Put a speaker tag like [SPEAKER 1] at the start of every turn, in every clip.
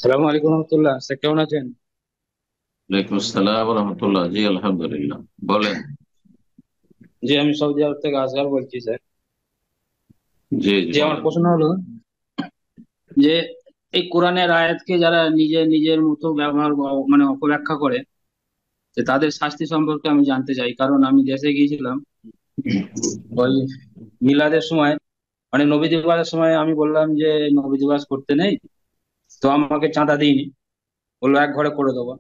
[SPEAKER 1] সালাম আলাইকুম রহমতুল্লাহ, স্যার কেমন আছেন?
[SPEAKER 2] ওয়ালাইকুম আসসালাম রহমতুল্লাহ। জি আলহামদুলিল্লাহ, বলেন।
[SPEAKER 1] জি, আমি সৌদি আরব থেকে আসগার বলছি স্যার।
[SPEAKER 2] জি জি
[SPEAKER 1] যে আমার
[SPEAKER 2] বলেন।
[SPEAKER 1] প্রশ্ন হলো যে এই কোরআনের আয়াতকে যারা নিজের নিজের মতো ব্যবহার মানে অপব্যাখ্যা করে, যে তাদের শাস্তি সম্পর্কে আমি জানতে চাই। কারণ আমি দেশে গিয়েছিলাম ওই মিলাদের সময়, মানে নবী দিবসের সময়। আমি বললাম যে নবী দিবস করতে নেই, তো আমাকে চাঁদা দিইনি, বললো এক ঘরে করে দেবো।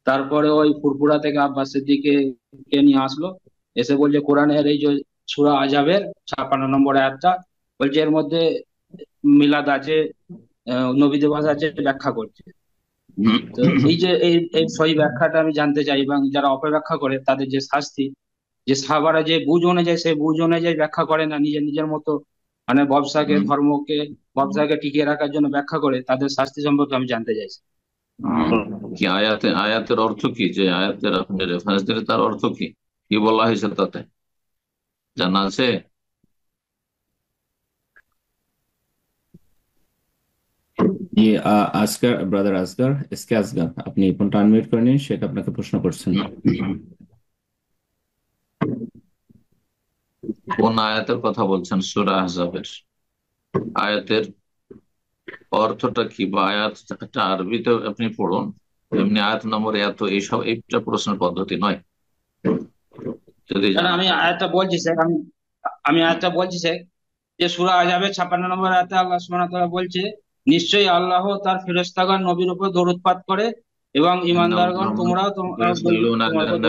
[SPEAKER 1] তারপরে ওই ফুরফুরা থেকে আব্বাস সিদ্দিককে কে নিয়ে আসলো, এসে বলছে কোরআনের এই যে সূরা আজাবের 56 নম্বর আয়াতটা, বলছে এর মধ্যে মিলাদ আছে, নবী দিবস আছে, ব্যাখ্যা করছে। তো এই যে এই সহি ব্যাখ্যাটা আমি জানতে চাই, এবং যারা অপব্যাখ্যা করে তাদের যে শাস্তি, যে সাহাবারা যে বুঝ অনুযায়ী সেই বুঝ অনুযায়ী ব্যাখ্যা করে না, নিজের নিজের মতো মানে ব্যবসাকে ধর্মকে ব্যবসাকে টিকিয়ে রাখার জন্য ব্যাখ্যা করে, তাদের শাস্তি সম্পর্কে আমি জানতে চাইছি।
[SPEAKER 2] কি আয়াতের অর্থ কি? যে আয়াতের আপনি রেফারেন্স দিলে তার অর্থ কি? কি বলা হয়েছে তাতে জানা আছে?
[SPEAKER 3] জি, আসগার, ব্রাদার আসগার, এসকে আসগার, আপনি ফোনটা আনমিউট করে নিন, শেখ আপনাকে প্রশ্ন করছেন।
[SPEAKER 2] কোন আয়াতের কথা বলছেন? সূরা আহজাবের আয়াতের অর্থটা কি, বা আয়াতটা আরবিতে আপনি পড়ুন। এমনি আয়াত নম্বর এত এইসব, এইটা প্রশ্নের পদ্ধতি নয় যদি
[SPEAKER 1] কারণ
[SPEAKER 2] জানা
[SPEAKER 1] আমি
[SPEAKER 2] থাকে।
[SPEAKER 1] আয়াতটা বলছি স্যার, আমি আয়াতটা বলছি স্যার, যে সূরা আযাবের 56 নম্বর আয়াতে আল্লাহ সুবহানাহু ওয়া তাআলা বলছে, নিশ্চয়ই আল্লাহ তার ফেরেশতাগণ নবীর উপর দরুদ পাঠ করে, এবং ঈমানদারগণ তোমরাও তোমার উপর দরুদ পাঠ করো।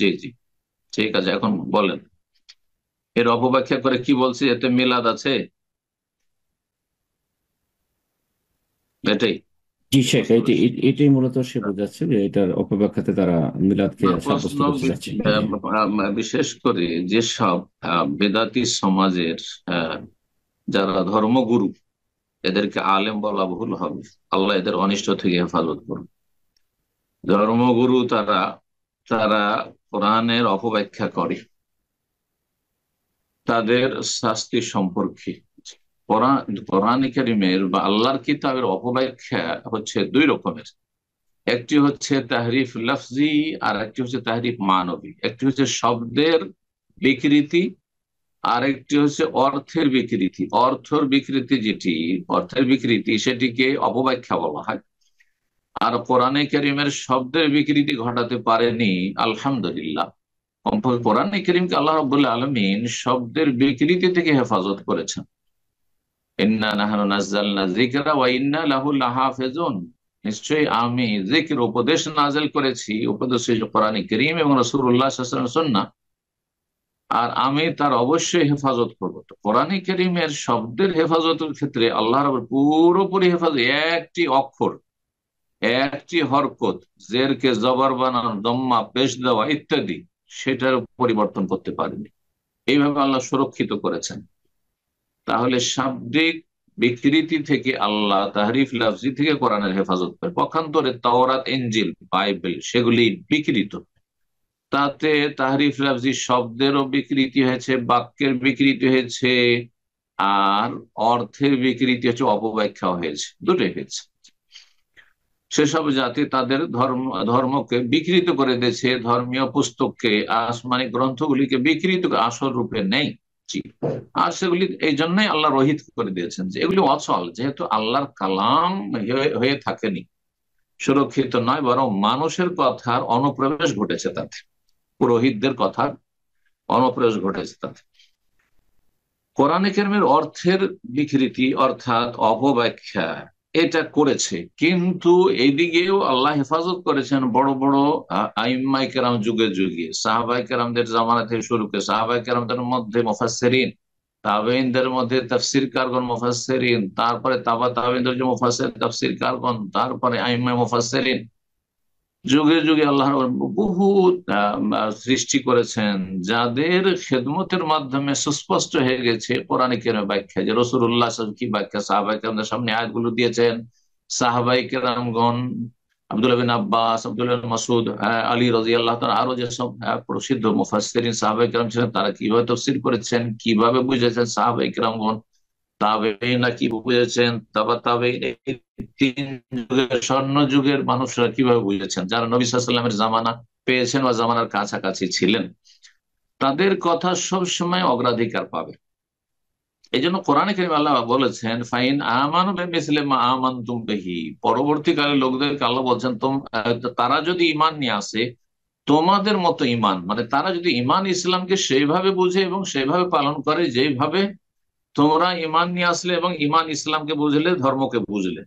[SPEAKER 2] জি জি, ঠিক আছে। এখন বলেন, এর অপব্যাখ্যা করে কি বলছে? এতে মিলাদ আছে, এটাই
[SPEAKER 3] জি শেখ, এটাই মূলত সে বোঝাচ্ছে যে এটার অপব্যাখ্যাতে তারা মিলাদকে
[SPEAKER 2] আমার প্রশ্ন।
[SPEAKER 3] সাব্যস্ত করতে চাচ্ছে।
[SPEAKER 2] বিশেষ করে যেসব বেদাতি সমাজের আহ, যারা ধর্মগুরু, এদেরকে আলেম বলা ভুল হবে। আল্লাহ এদের অনিষ্ট থেকে হেফাজত করুন। ধর্মগুরু তারা তারা কোরআনের অপব্যাখ্যা করে, তাদের শাস্তি সম্পর্কে কোরআন কারীমের বা আল্লাহর কিতাবের অপব্যাখ্যা হচ্ছে দুই রকমের। একটি হচ্ছে তাহরিফ লফজি, আর একটি হচ্ছে তাহরিফ মানবী। একটি হচ্ছে শব্দের বিকৃতি, আর একটি হচ্ছে অর্থের বিকৃতি। অর্থের বিকৃতি সেটিকে অপব্যাখ্যা বলা হয়। আর কোরআনে কারীমের শব্দের বিকৃতি ঘটাতে পারেনি, আলহামদুলিল্লাহ। কমপক্ষে কোরআনে কারীমকে আল্লাহ রাব্বুল আলামিন শব্দের বিকৃতি থেকে হেফাজত করেছেন। ইন্না নাহনু নাযালনা যিকরা ওয়া ইন্না লাহু লাহাফিজুন। নিশ্চয়ই আমি যিকর, উপদেশ নাযিল করেছি, উপদেশ হচ্ছে কোরআনে কারীম এবং রাসূলুল্লাহ সাল্লাল্লাহু আলাইহি ওয়াসাল্লামের সুন্নাহ, আর আমি তার অবশ্যই হেফাজত করবো। তো কোরআনে কারীমের শব্দের হেফাজতের ক্ষেত্রে আল্লাহ রাব্বুল পুরোপুরি হেফাজত। একটি অক্ষর, একটি হরকত, জেরকে জবর বানানো, দম্মা পেশ দেওয়া ইত্যাদি, সেটার পরিবর্তন করতে পারেনি। এইভাবে আল্লাহ সুরক্ষিত করেছেন। তাহলে শাব্দিক বিকৃতি থেকে আল্লাহ, তাহরিফ লাফজি থেকে কোরআনের হেফাজত করে। পক্ষান্তরে তাওরাত, ইনজিল, বাইবেল সেগুলি বিকৃত, তাতে তাহরিফ লাফজি শব্দেরও বিকৃতি হয়েছে, বাক্যের বিকৃতি হয়েছে, আর অর্থের বিকৃতি হচ্ছে, অপব্যাখ্যা হয়েছে, দুটোই হয়েছে। সেসব জাতি তাদের ধর্মকে বিকৃত করে দিয়েছে, ধর্মীয় পুস্তককে, আসমানি গ্রন্থগুলিকে বিকৃত করে, আসল রূপে নেই। জি। আর সেগুলি এই জন্যই আল্লাহ রহিত করে দিয়েছেন যে এগুলি অচল, যেহেতু আল্লাহর কালাম হয়ে থাকেনি, সুরক্ষিত নয়, বরং মানুষের কথার অনুপ্রবেশ ঘটেছে তাতে, পুরোহিতদের কথার অনুপ্রবেশ ঘটেছে তাতে। কোরআনে কারিমের অর্থের বিকৃতি অর্থাৎ অপব্যাখ্যা এটা করেছে, কিন্তু এইদিকেও আল্লাহ হেফাজত করেছেন বড় বড় আইম্মাই কেরাম, যুগে যুগে সাহাবাই কেরামদের জামানা থেকে শুরু করে সাহাবাই কেরামদের মধ্যে মুফাসসিরিন, তাবেঈনদের মধ্যে তাফসীর কারগণ মুফাসসিরিন, তারপরে তাবা তাবেঈনদের যে মুফাসসির তাফসীর কারগণ, তারপরে আইম্মাই মুফাসসিরিন, যুগে যুগে আল্লাহ বহু সৃষ্টি করেছেন, যাদের খেদমতের মাধ্যমে সুস্পষ্ট হয়ে গেছে কোরআনে কারিমের ব্যাখ্যা, যে রাসূলুল্লাহ সাল্লাল্লাহু আলাইহি ওয়াসাল্লাম কি ব্যাখ্যা সাহাবায়ে কেরামদের সামনে আয়াতগুলো দিয়েছেন। সাহাবায়ে কেরামগণ, আব্দুল্লাহ বিন আব্বাস, আব্দুল্লাহ বিন মাসউদ, আলী রাদিয়াল্লাহু তাআলা, আরো যেসব প্রসিদ্ধ মুফাসসিরিন সাহাবায়ে কেরাম ছিলেন, তারা কিভাবে তাফসীর করেছেন, কিভাবে বুঝেছেন সাহাবায়ে কেরামগণ, তাবেঈনরা কি বুঝেছেন, তাবেঈন, এই তিন যুগের স্বর্ণ যুগের মানুষরা কিভাবে বুঝেছেন, যারা নবী সাল্লাল্লাহু আলাইহি ওয়াসাল্লামের জামানা পেয়েছেন বা জামানার কাছাকাছি ছিলেন, তাদের কথা সব সময় অগ্রাধিকার পাবে। এই জন্য কোরআনে কারিমে আল্লাহ বলেছেন ফাইন আমানু বিমিসলি মা আমানতুম বিহি, পরবর্তীকালে লোকদেরকে আল্লাহ বলছেন তারা যদি ঈমান নিয়ে আসে তোমাদের মতো ঈমান, মানে তারা যদি ঈমান ইসলামকে সেইভাবে বুঝে এবং সেইভাবে পালন করে যেভাবে তোমরা ঈমান নিয়ে আসলে এবং ঈমান ইসলামকে বুঝলে, ধর্মকে বুঝলে,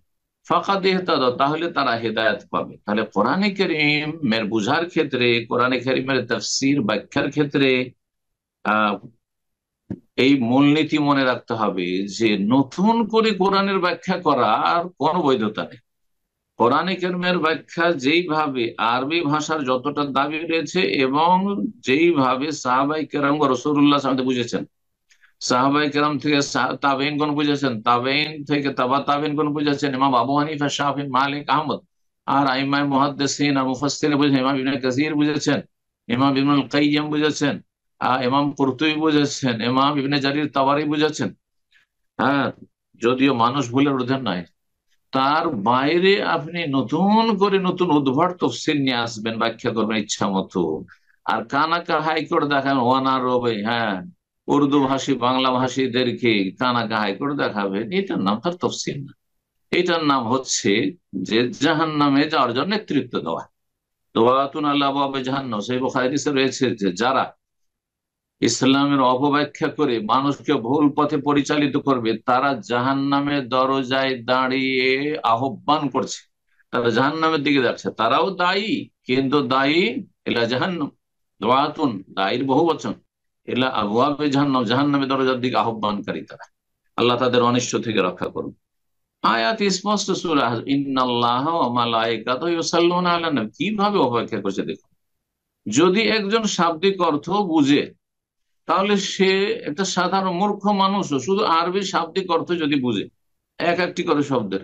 [SPEAKER 2] ফাকাদ ইহতাদাও, তাহলে তারা হেদায়েত পাবে। তাহলে কোরআনে কারিমের বুঝার ক্ষেত্রে, কোরআনে কারিমের তাফসীর ব্যাখ্যার ক্ষেত্রে আহ এই মূলনীতি মনে রাখতে হবে যে নতুন করে কোরআনের ব্যাখ্যা করা আর কোনো বৈধতা নেই। কোরআনে কারিমের ব্যাখ্যা যেইভাবে আরবি ভাষার যতটা দাবি রয়েছে এবং যেইভাবে সাহাবায়ে কেরাম ও রাসূলুল্লাহ সাল্লাল্লাহু আলাইহি ওয়াসাল্লাম বুঝেছেন, সাহাবায়ে কেরাম থেকে তাবেঈনগণ বুঝেছেন, তাবেঈন থেকে তাবেঈনগণ বুঝেছেন, ইমাম আবু হানিফা, শাফি, মালিক, আহমদ, আর আইমায়ে মুহাদ্দিসিন আর মুফাসসিরিন বুঝেছেন, ইমাম ইবনে কাসির বুঝেছেন, ইমাম ইবনুল কাইয়্যিম বুঝেছেন, ইমাম কুরতুবী বুঝেছেন, ইমাম ইবনে জারির তাবারি বুঝেছেন। হ্যাঁ, যদিও মানুষ ভুলের ঊর্ধ্বে নয়, তার বাইরে আপনি নতুন করে নতুন উদ্ভট তফসির নিয়ে আসবেন, ব্যাখ্যা করবেন ইচ্ছা মতো, আর কানাকা হাইকোর্ট দেখান ওয়ানার রবে, হ্যাঁ, উর্দু ভাষী বাংলা ভাষীদেরকে কানাকা হাইকোর্ট দেখাবেন, এটার নাম তার তফসির না। এটার নাম হচ্ছে যে জাহান্নামে যাওয়ার জন্য নেতৃত্ব দেওয়া। দোয়াতুন আল্লাহ আবওয়াবে জাহান্নাম, সেই বুখারী হাদিসে রয়েছে যে যারা ইসলামের অপব্যাখ্যা করে মানুষকে ভুল পথে পরিচালিত করবে, তারা জাহান্নামের দরজায় দাঁড়িয়ে আহ্বান করছে, তারা জাহান্নামের দিকে যাচ্ছে, তারাও দায়ী, কিন্তু দায়ী এলা জাহান্নাম, দোয়াতুন দায়ীর বহু বচন, এলা আবওয়াবে জাহান্নাম, জাহান্নামের দরজার দিকে আহ্বানকারী তারা। আল্লাহ তাদের অনিষ্ট থেকে রক্ষা করুন। আয়াত স্পষ্ট সূরা ইন্নাল্লাহ ওয়া মালাইকাতাহু ইউসাল্লুনা আলান নবী, কিভাবে অপেক্ষা করছে দেখুন। যদি একজন শাব্দিক অর্থ বুঝে, তাহলে সে একটা সাধারণ মূর্খ মানুষও শুধু আরবি শাব্দিক অর্থ যদি বুঝে এক একটি করে শব্দের,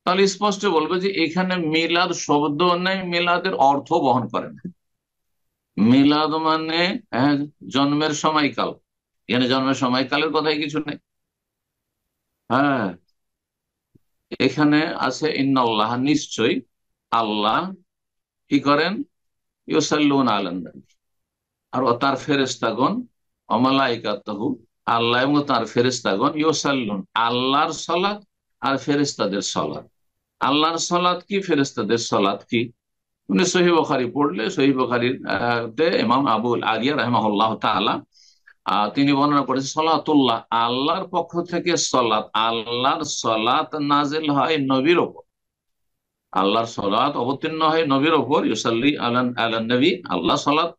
[SPEAKER 2] তাহলে স্পষ্ট বলবে যে এখানে মিলাদ শব্দ নেই, মিলাদের অর্থ বহন করে না। মিলাদ মানে জন্মের সময়কাল, এখানে জন্মের সময়কালের কথাই কিছু নেই। হ্যাঁ, এখানে আছে ইন্নাল্লাহ, নিশ্চয়ই আল্লাহ কি করেন, ইউসাল্লুনা আলান নবী, আর তার ফেরেশতাগণ, অমালাইকাতুহু, আল্লাহ এবং তার ফেরেশতাগণ, ইউসাল্লুন, আল্লাহর সালাত আর ফেরেশতাদের সালাত। আল্লাহর সালাত কি, ফেরেশতাদের সালাত কি? মানে সহিহ বুখারী পড়লে, সহিহ বুখারীর তে ইমাম আবুল আলিয়া রাহিমাহুল্লাহ তাআলা তিনি বর্ণনা করেছেন সালাতুল্লাহ, আল্লাহর পক্ষ থেকে সালাত, আল্লাহর সালাত নাজিল হয় নবীর ওপর, আল্লাহর সালাত অবতীর্ণ হয় নবীর ওপর, ইউসাল্লি আলান নবী, আল্লাহ সালাত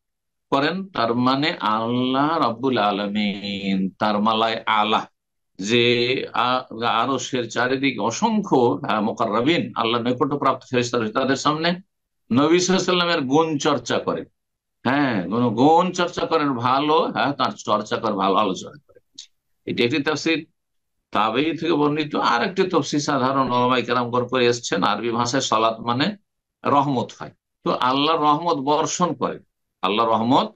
[SPEAKER 2] করেন, তার মানে আল্লাহ রাব্বুল আলামিন তার মালায় আলা, যে আরশের চারিদিকে অসংখ্য মুকাররাবিন, আল্লাহ নৈকট্যপ্রাপ্ত ফেরেশতা রয়েছে, তাদের সামনে নবী সাল্লাল্লাহু আলাইহি ওয়াসাল্লামের গুণ চর্চা করেন। হ্যাঁ, গুণ চর্চা করেন ভালো, হ্যাঁ, তার চর্চা করেন, ভালো আলোচনা করেন। এটি একটি তাফসীর তাবেঈ থেকে বর্ণিত। আর একটি তাফসীর সাধারণ উলামায়ে কেরামগণ করে এসেছেন, আরবি ভাষায় সালাত মানে রহমত হয়, তো আল্লাহ রহমত বর্ষণ করেন, আল্লাহ রহমত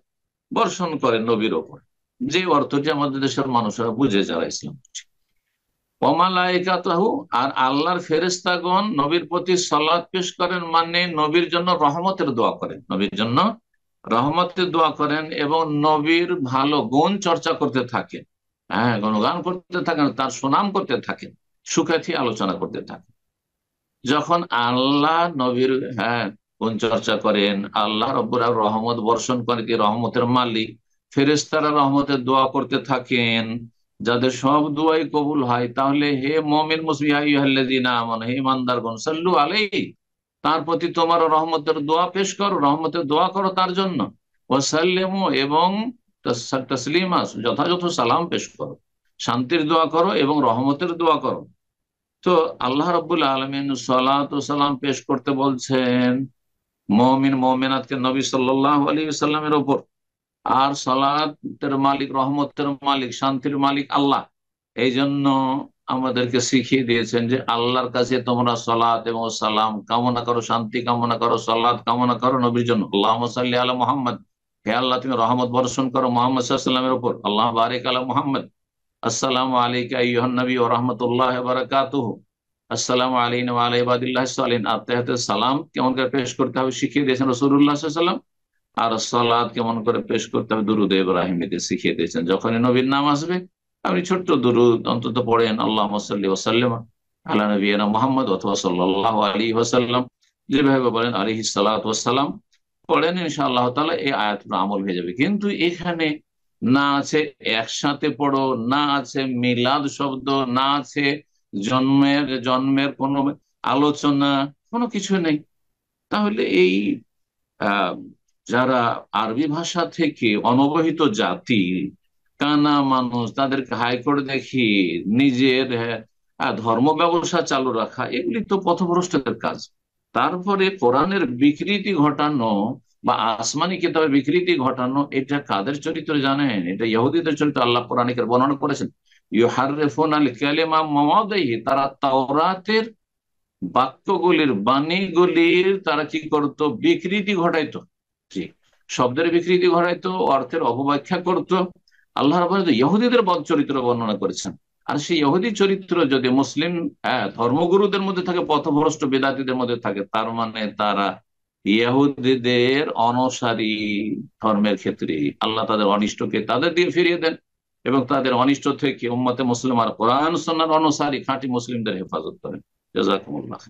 [SPEAKER 2] বর্ষণ করেন নবীর ওপর, যে অর্থটি আমাদের দেশের মানুষেরা বুঝে, যারা ইসলাম বুঝে। ওয়ামালাইকাতুহু, আর আল্লাহর ফেরেশতাগণ নবীর প্রতি সালাত পেশ করেন, মানে নবীর জন্য রহমতের দোয়া করেন, নবীর জন্য রহমতের দোয়া করেন এবং নবীর ভালো গুণ চর্চা করতে থাকেন। হ্যাঁ, গুণগান করতে থাকেন, তার সুনাম করতে থাকেন, সুখ্যাতি আলোচনা করতে থাকেন। যখন আল্লাহ নবীর গুণ চর্চা করেন, আল্লাহ রব্বুল আলামিন রহমত বর্ষণ করেন, কি রহমতের মালিক, ফেরেশতারা রহমতের দোয়া করতে থাকেন, যাদের সব দোয়াই কবুল হয়, তাহলে হে মুমিন মুসলিম, ইয়া আইয়ুহাল্লাযীনা আমানু, হে ইমানদারগণ, সাল্লু আলাইহি, তার প্রতি তোমার রহমতের দোয়া পেশ করো, রহমতের দোয়া করো তার জন্য, ওয়াসাল্লিমু, এবং তাসলিমা, যথাযথ সালাম পেশ করো, শান্তির দোয়া করো এবং রহমতের দোয়া করো। তো আল্লাহ রাব্বুল আলামিন সালাত ও সালাম পেশ করতে বলছেন মুমিন মুমিনাতকে নবী সাল্লাল্লাহু আলাইহি ওয়াসাল্লামের উপর, আর সালাতের মালিক, রহমতের মালিক, শান্তির মালিক আল্লাহ। এই জন্য আমাদেরকে শিখিয়ে দিয়েছেন যে আল্লাহর কাছে তোমরা সালাত এবং সালাম কামনা করো, শান্তি কামনা করো, সালাত কামনা করো নবীর জন্য। আল্লাহুম্মা সাল্লি আলা মুহাম্মদ, হে আল্লাহ তুমি রহমত বর্ষণ করো মুহাম্মদ সাল্লাল্লাহু আলাইহি ওয়াসাল্লামের উপর। আল্লাহ বারিক আলা মুহাম্মদ, আসসালামু আলাইকা আইয়ুহান নবী ওয়া রাহমাতুল্লাহি ওয়া বারাকাতুহু, আসসালামু আলাইনা ওয়া আলা ইবাদিল্লাহিস সালিহিন। আত্মাহিয়াতুস সালাম কেমন করে পেশ করতে হবে শিখিয়ে দিয়েছেন রাসূলুল্লাহ সাল্লাল্লাহু আলাইহি ওয়াসাল্লাম। আর সালাত কেমন করে পেশ করতে হবে দুরুদ ইব্রাহিমীতে শিখিয়ে দিয়েছেন। যখনই নবীর নাম আসবে আপনি ছোট্ট দুরুদ অন্তত পড়েন, আল্লাহুম্মা সাল্লি ওয়া সাল্লিম আলা নবিয়িনা মুহাম্মদ অথবা সাল্লাল্লাহু আলাইহি ওয়াসাল্লাম, যেভাবে বলেন আলাইহিস সালাতু ওয়াস সালাম পড়েন, ইনশাআল্লাহ তাআলা এই আয়াতগুলো আমল হয়ে যাবে। কিন্তু এখানে না আছে একসাথে পড়ো, না আছে মিলাদ শব্দ, না আছে জন্মের জন্মের কোনো আলোচনা, কোনো কিছু নেই। তাহলে এই আহ যারা আরবি ভাষা থেকে অনবহিত জাতি, কানা মানুষ, তাদেরকে হাইকোর্ট দেখি নিজের ধর্ম ব্যবসা চালু রাখা, এগুলি তো পথভ্রষ্টদের কাজ। তারপরে কোরআনের বিকৃতি ঘটানো বা আসমানি কিতাবের বিকৃতি ঘটানো, এটা কাদের চরিত্র জানেন? এটা ইহুদিদের চরিত্র। আল্লাহ কোরআনে বর্ণনা করেছেন, ইউহাররিফুনা আল কালিমা মাওয়াদিহি, তারা তাওরাতের বাক্যগুলির বাণীগুলির তারা কি করতো? বিকৃতি ঘটাইতো। জি, শব্দের বিকৃতি ঘটাইতো, অর্থের অপব্যাখ্যা করতো। আল্লাহ রাব্বুল আলামিন ইহুদিদের বদ চরিত্র বর্ণনা করেছেন। আর সেই ইহুদি চরিত্র যদি মুসলিম ধর্মগুরুদের মধ্যে থাকে, পথভ্রষ্ট বেদাতীদের মধ্যে থাকে, তার মানে তারা ইহুদিদের অনসারী। ধর্মের ক্ষেত্রে আল্লাহ তাদের অনিষ্টকে তাদের দিয়ে ফিরিয়ে দেন এবং তাদের অনিষ্ট থেকে উম্মতে মুসলিম আর কোরআন সুন্নাহর অনুসারী খাঁটি মুসলিমদের হেফাজত করেন। জাযাকুমুল্লাহ।